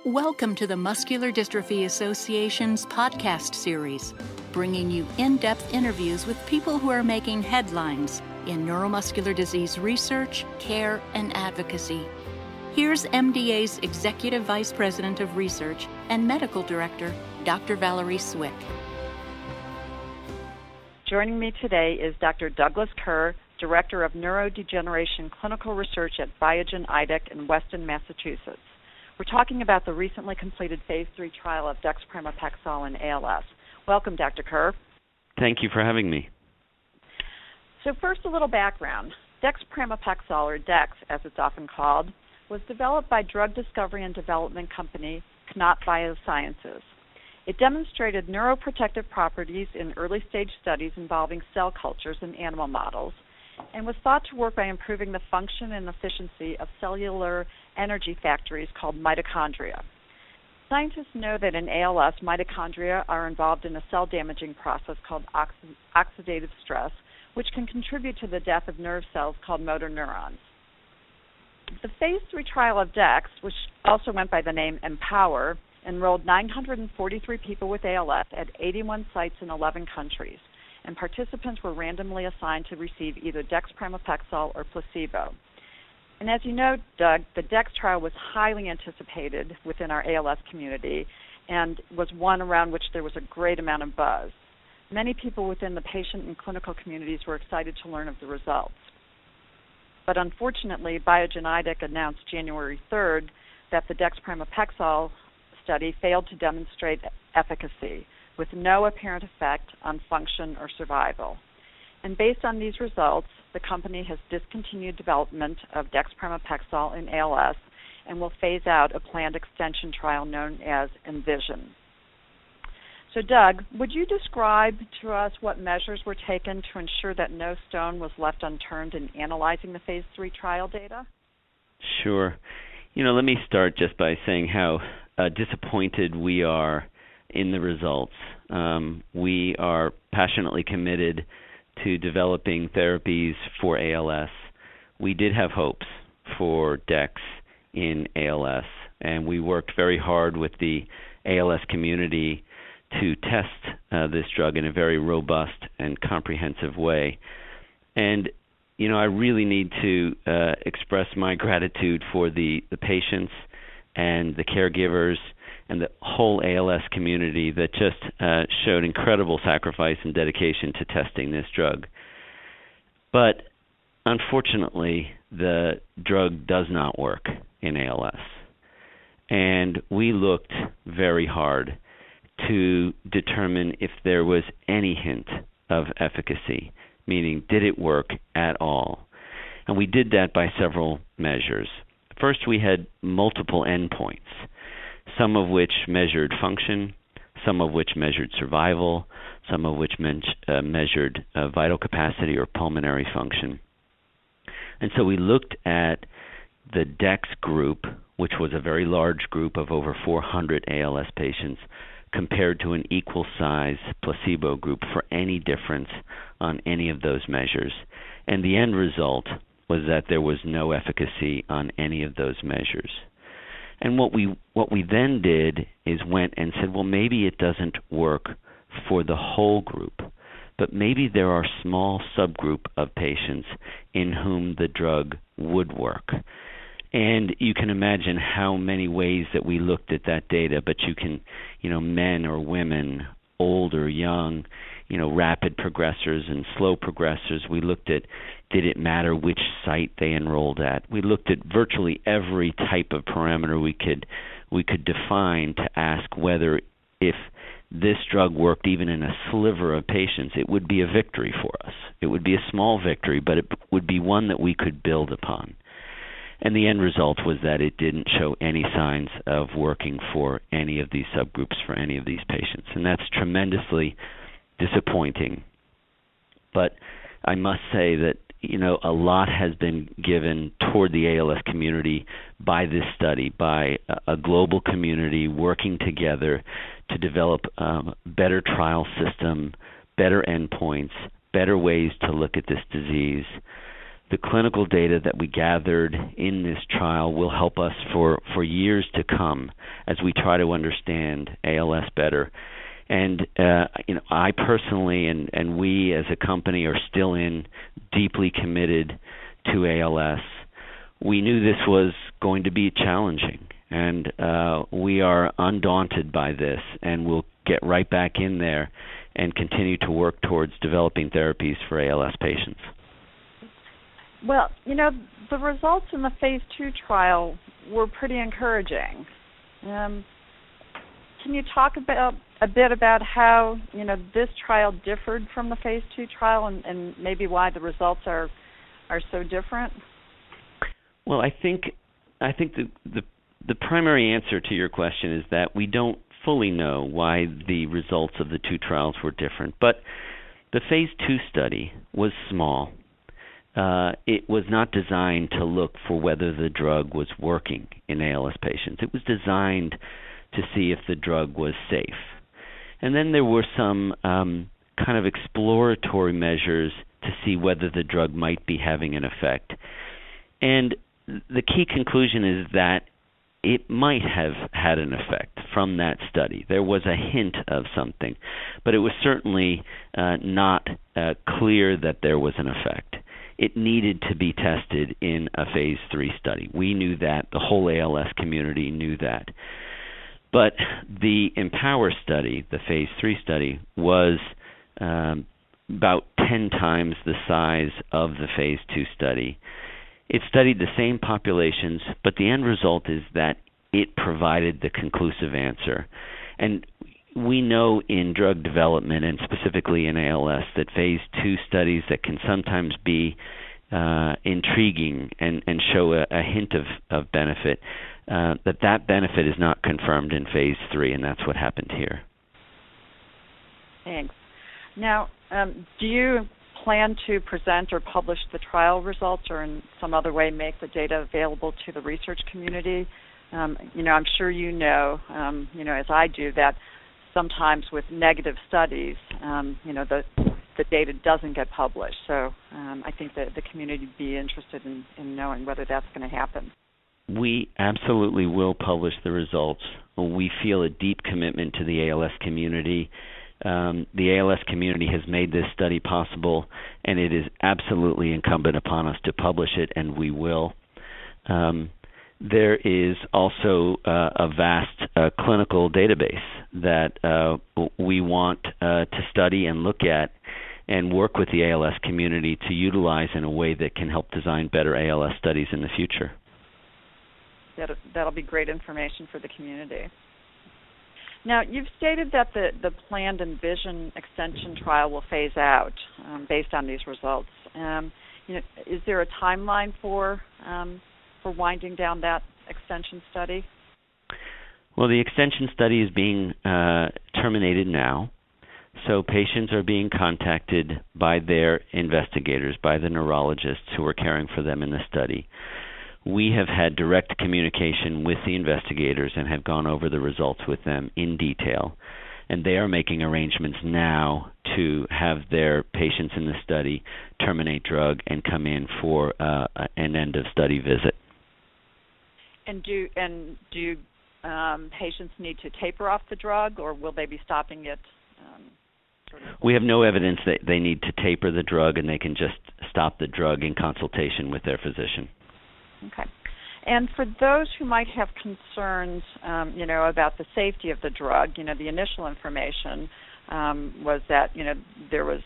Welcome to the Muscular Dystrophy Association's podcast series, bringing you in-depth interviews with people who are making headlines in neuromuscular disease research, care, and advocacy. Here's MDA's Executive Vice President of Research and Medical Director, Dr. Valerie Swick. Joining me today is Dr. Douglas Kerr, Director of Neurodegeneration Clinical Research at Biogen Idec in Weston, Massachusetts. We're talking about the recently completed Phase 3 trial of Dexpramipexole in ALS. Welcome, Dr. Kerr. Thank you for having me. So first, a little background. Dexpramipexole, or Dex as it's often called, was developed by drug discovery and development company Knott Biosciences. It demonstrated neuroprotective properties in early-stage studies involving cell cultures in animal models, and was thought to work by improving the function and efficiency of cellular energy factories called mitochondria. Scientists know that in ALS, mitochondria are involved in a cell-damaging process called oxidative stress, which can contribute to the death of nerve cells called motor neurons. The Phase 3 trial of Dex, which also went by the name EMPOWER, enrolled 943 people with ALS at 81 sites in 11 countries, and participants were randomly assigned to receive either Dexpramipexole or placebo. And as you know, Doug, the Dex trial was highly anticipated within our ALS community and was one around which there was a great amount of buzz. Many people within the patient and clinical communities were excited to learn of the results. But unfortunately, Biogen Idec announced January 3rd that the Dexpramipexole study failed to demonstrate efficacy, with no apparent effect on function or survival. And based on these results, the company has discontinued development of Dexpramipexole in ALS and will phase out a planned extension trial known as ENVISION. So Doug, would you describe to us what measures were taken to ensure that no stone was left unturned in analyzing the Phase 3 trial data? Sure. Let me start just by saying how disappointed we are in the results. We are passionately committed to developing therapies for ALS. We did have hopes for Dex in ALS, and we worked very hard with the ALS community to test this drug in a very robust and comprehensive way. And, I really need to express my gratitude for the patients and the caregivers and the whole ALS community that just showed incredible sacrifice and dedication to testing this drug. But unfortunately, the drug does not work in ALS. And we looked very hard to determine if there was any hint of efficacy, meaning did it work at all? And we did that by several measures. First, we had multiple endpoints, some of which measured function, some of which measured survival, some of which measured vital capacity or pulmonary function. And so we looked at the Dex group, which was a very large group of over 400 ALS patients, compared to an equal size placebo group for any difference on any of those measures. And the end result was that there was no efficacy on any of those measures. And what we then did is went and said, well, maybe it doesn't work for the whole group, but maybe there are small subgroup of patients in whom the drug would work. And you can imagine how many ways that we looked at that data, but you can, men or women, old or young, rapid progressors and slow progressors. We looked at, did it matter which site they enrolled at? We looked at virtually every type of parameter we could define to ask whether if this drug worked even in a sliver of patients, it would be a victory for us. It would be a small victory, but it would be one that we could build upon. And the end result was that it didn't show any signs of working for any of these subgroups for any of these patients. And that's tremendously disappointing. But I must say that, a lot has been given toward the ALS community by this study, by a global community working together to develop a better trial system, better endpoints, better ways to look at this disease. The clinical data that we gathered in this trial will help us for years to come as we try to understand ALS better. And I personally and we as a company are still deeply committed to ALS. We knew this was going to be challenging, and we are undaunted by this, and we'll get right back in there and continue to work towards developing therapies for ALS patients. Well, the results in the phase 2 trial were pretty encouraging. Can you talk a bit about how this trial differed from the phase 2 trial, and maybe why the results are so different? Well, I think the primary answer to your question is that we don't fully know why the results of the two trials were different. But the phase 2 study was small. It was not designed to look for whether the drug was working in ALS patients. It was designed to see if the drug was safe. And then there were some kind of exploratory measures to see whether the drug might be having an effect. And the key conclusion is that it might have had an effect from that study. There was a hint of something, but it was certainly not clear that there was an effect. It needed to be tested in a phase 3 study. We knew that. The whole ALS community knew that. But the Empower study, the phase 3 study, was about 10 times the size of the phase 2 study. It studied the same populations, but the end result is that it provided the conclusive answer. And we know in drug development, and specifically in ALS, that phase 2 studies that can sometimes be intriguing and show a hint of benefit, that benefit is not confirmed in phase 3, and that's what happened here. Thanks. Now, do you plan to present or publish the trial results, or in some other way make the data available to the research community? I'm sure as I do, that sometimes with negative studies, the data doesn't get published. So I think that the community would be interested in knowing whether that's going to happen. We absolutely will publish the results. We feel a deep commitment to the ALS community. The ALS community has made this study possible, and it is absolutely incumbent upon us to publish it, and we will. There is also a vast clinical database that we want to study and look at and work with the ALS community to utilize in a way that can help design better ALS studies in the future. That'll be great information for the community. Now, you've stated that the planned Envision extension trial will phase out based on these results. Is there a timeline for winding down that extension study? Well, the extension study is being terminated now. So patients are being contacted by their investigators, by the neurologists who are caring for them in the study. We have had direct communication with the investigators and have gone over the results with them in detail. And they are making arrangements now to have their patients in the study terminate drug and come in for an end-of-study visit. And do patients need to taper off the drug, or will they be stopping it? We have no evidence that they need to taper the drug, and they can just stop the drug in consultation with their physician. Okay. And for those who might have concerns, about the safety of the drug, the initial information was that, there was,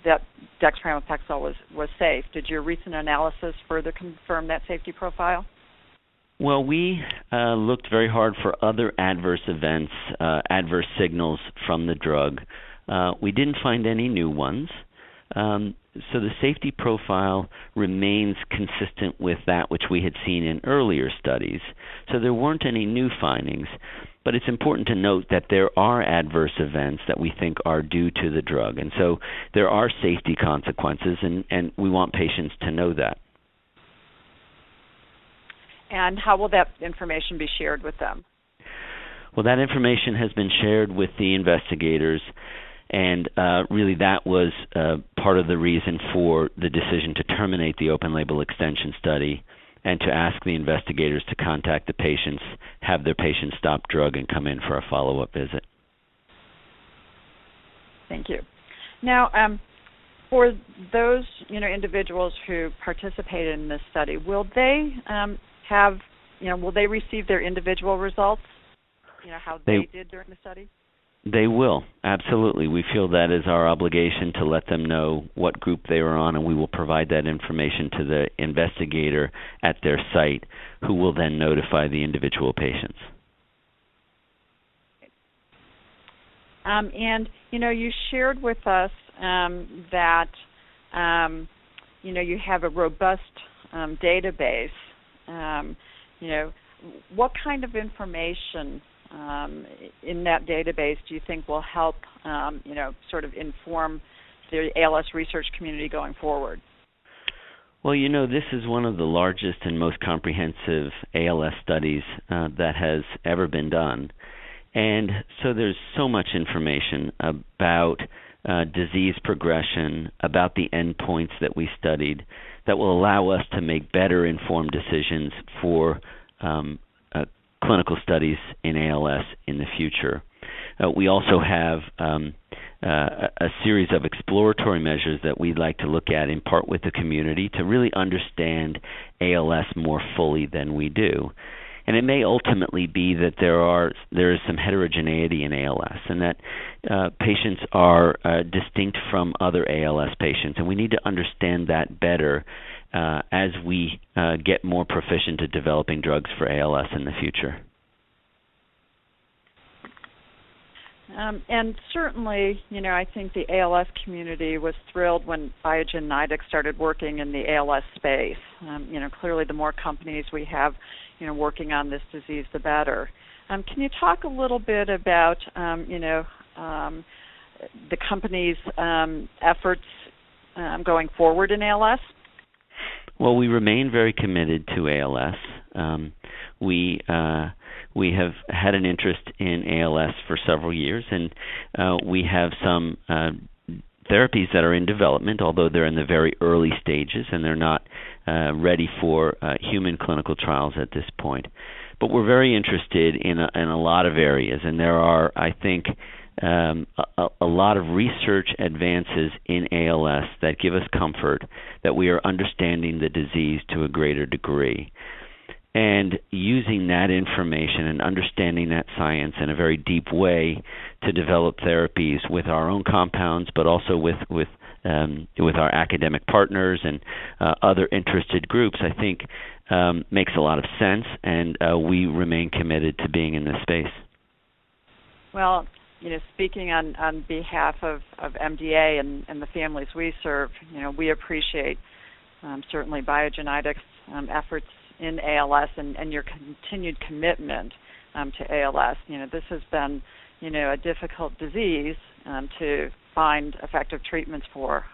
that Dexpramipexole was safe. Did your recent analysis further confirm that safety profile? Well, we looked very hard for other adverse events, adverse signals from the drug. We didn't find any new ones. So the safety profile remains consistent with that which we had seen in earlier studies. So there weren't any new findings. But it's important to note that there are adverse events that we think are due to the drug. And so there are safety consequences, and we want patients to know that. And how will that information be shared with them? Well, that information has been shared with the investigators, and really that was part of the reason for the decision to terminate the open-label extension study and to ask the investigators to contact the patients, have their patients stop drug, and come in for a follow-up visit. Thank you. Now, for those individuals who participated in this study, will they will they receive their individual results? How they did during the study? They will, absolutely. We feel that is our obligation to let them know what group they were on, and we will provide that information to the investigator at their site, who will then notify the individual patients. And you shared with us that you have a robust database. What kind of information in that database do you think will help, sort of inform the ALS research community going forward? Well, this is one of the largest and most comprehensive ALS studies that has ever been done. And so there's so much information about disease progression, about the endpoints that we studied, that will allow us to make better informed decisions for clinical studies in ALS in the future. We also have a series of exploratory measures that we'd like to look at in part with the community to really understand ALS more fully than we do. And it may ultimately be that there is some heterogeneity in ALS, and that patients are distinct from other ALS patients, and we need to understand that better as we get more proficient at developing drugs for ALS in the future. And certainly, I think the ALS community was thrilled when Biogen Idec started working in the ALS space. Clearly the more companies we have, working on this disease, the better. Can you talk a little bit about, the company's efforts going forward in ALS? Well, we remain very committed to ALS. We have had an interest in ALS for several years, and we have some therapies that are in development, although they're in the very early stages and they're not ready for human clinical trials at this point. But we're very interested in a lot of areas, and there are, I think, a lot of research advances in ALS that give us comfort that we are understanding the disease to a greater degree. And using that information and understanding that science in a very deep way to develop therapies with our own compounds, but also with our academic partners and other interested groups, I think makes a lot of sense, and we remain committed to being in this space. Well, speaking on behalf of MDA and the families we serve, we appreciate certainly Biogen Idec's efforts in ALS and your continued commitment to ALS. This has been, a difficult disease to find effective treatments for.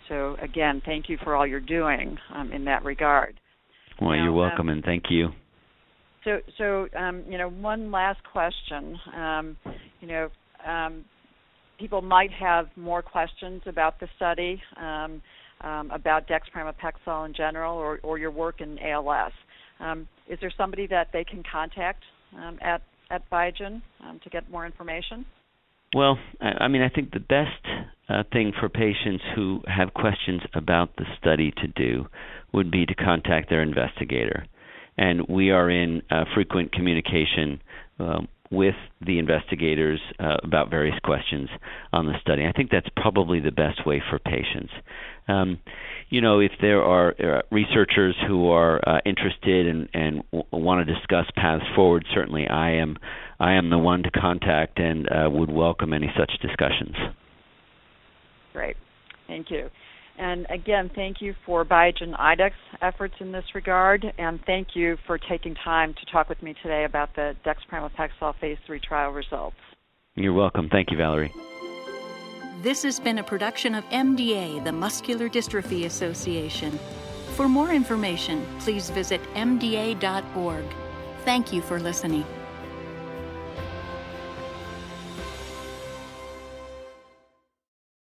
So again, thank you for all you're doing in that regard. Well, you're welcome, and thank you. So one last question. People might have more questions about the study, about Dexpramipexole in general, or your work in ALS. Is there somebody that they can contact at Biogen to get more information? Well, I think the best thing for patients who have questions about the study to do would be to contact their investigator. And we are in frequent communication with the investigators about various questions on the study. I think that's probably the best way for patients. If there are researchers who are interested and want to discuss paths forward, certainly I am the one to contact and would welcome any such discussions. Great. Thank you. And again, thank you for Biogen Idec's efforts in this regard, and thank you for taking time to talk with me today about the Dexpramipexole Phase 3 trial results. You're welcome. Thank you, Valerie. This has been a production of MDA, the Muscular Dystrophy Association. For more information, please visit mda.org. Thank you for listening.